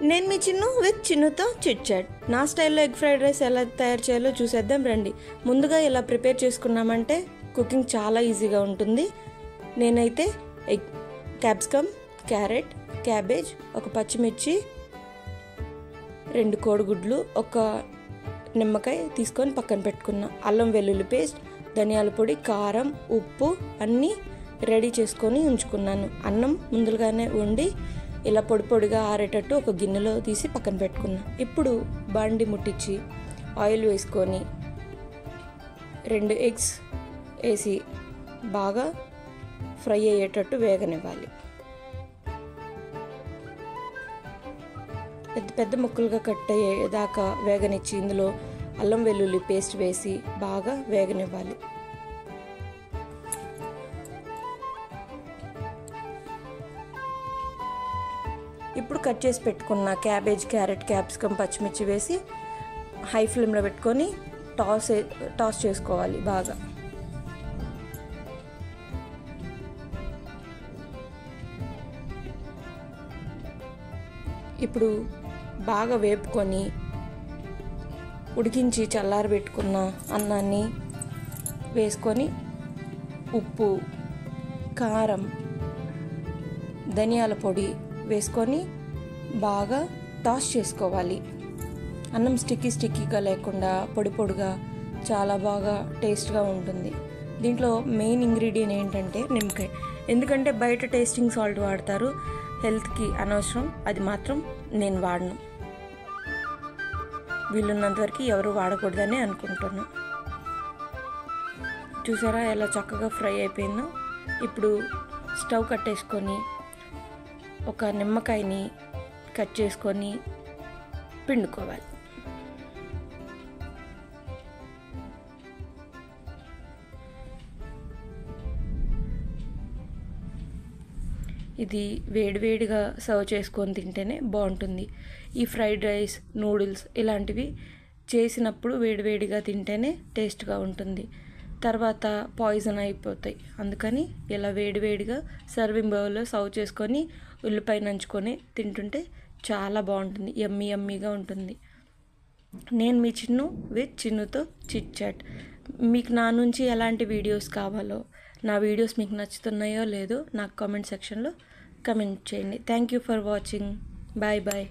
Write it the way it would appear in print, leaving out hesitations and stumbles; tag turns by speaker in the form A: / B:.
A: నేను మీ Chinnu with చిన్నుతో chit chat. నా స్టైల్లో ఎగ్ ఫ్రైడ్ రైస్ ఎలా తయారు చేయాలో చూసేద్దాం రండి. ముందుగా ఇలా ప్రిపేర్ చేసుకున్నామంటే కుకింగ్ చాలా ఈజీగా ఉంటుంది. నేనైతే ఎగ్, క్యాప్సికమ్, క్యారెట్, క్యాబేజ్, ఒక పచ్చిమిర్చి, 2 కోడిగుడ్లు, ఒక నిమ్మకాయ తీసుకొని పక్కన పెట్టుకున్నా. అల్లం వెల్లుల్లి పేస్ట్, ధనియాల పొడి, కారం, ఉప్పు అన్నీ రెడీ చేసుకొని ఉంచుకున్నాను. అన్నం ముందుగానే వండి ఇలా పొడి పొడిగా ఆరేటట్టు ఒక గిన్నెలో తీసి పక్కన పెట్టుకున్నా. ఇప్పుడు బాండి ముట్టించి ఆయిల్ వేసుకొని 2 ఎగ్స్ వేసి బాగా ఫ్రై అయ్యేటట్టు వేగనివ్వాలి. పెద్ద పెద్ద ముక్కలుగా కట్ అయ్యేదాకా వేగనిచ్చి ఇందులో అల్లం వెల్లుల్లి పేస్ట్ వేసి బాగా వేగనివ్వాలి. ఇప్పుడు కట్ చేసి పెట్టుకున్న క్యాబేజ్, క్యారెట్, క్యాప్సికమ్, పచ్చిమిర్చి వేసి హై ఫ్లేమ్లో పెట్టుకొని టాస్ చేసుకోవాలి బాగా. ఇప్పుడు బాగా వేపుకొని ఉడికించి చల్లారబెట్టుకున్న అన్నాన్ని వేసుకొని ఉప్పు, కారం, ధనియాల పొడి వేసుకొని బాగా టాస్ చేసుకోవాలి. అన్నం స్టిక్కీగా లేకుండా పొడి పొడిగా చాలా బాగా టేస్ట్గా ఉంటుంది. దీంట్లో మెయిన్ ఇంగ్రీడియంట్ ఏంటంటే నిమ్మకాయ. ఎందుకంటే బయట టేస్టింగ్ సాల్ట్ వాడతారు, హెల్త్కి అనవసరం. అది మాత్రం నేను వాడను. వీలున్నంతవరకు ఎవరు వాడకూడదని అనుకుంటున్నాను. చూసారా ఎలా చక్కగా ఫ్రై అయిపోయిందో. ఇప్పుడు స్టవ్ కట్టేసుకొని ఒక నిమ్మకాయని కట్ చేసుకొని పిండుకోవాలి. ఇది వేడివేడిగా సర్వ్ చేసుకొని తింటేనే బాగుంటుంది. ఈ ఫ్రైడ్ రైస్, నూడిల్స్ ఇలాంటివి చేసినప్పుడు వేడివేడిగా తింటేనే టేస్ట్గా ఉంటుంది. తర్వాత పాయిజన్ అయిపోతాయి. అందుకని ఇలా వేడివేడిగా సర్వింగ్ బౌల్లో సర్వ్ చేసుకొని ఉల్లిపాయ నంచుకొని తింటుంటే చాలా బాగుంటుంది. యమ్మీగా ఉంటుంది. నేను మీ చిన్ను విత్ చిన్నుతో చిట్ చాట్. మీకు నా నుంచి ఎలాంటి వీడియోస్ కావాలో, నా వీడియోస్ మీకు నచ్చుతున్నాయో లేదో నాకు కామెంట్ సెక్షన్లో కమెంట్ చేయండి. Thank you for watching. Bye.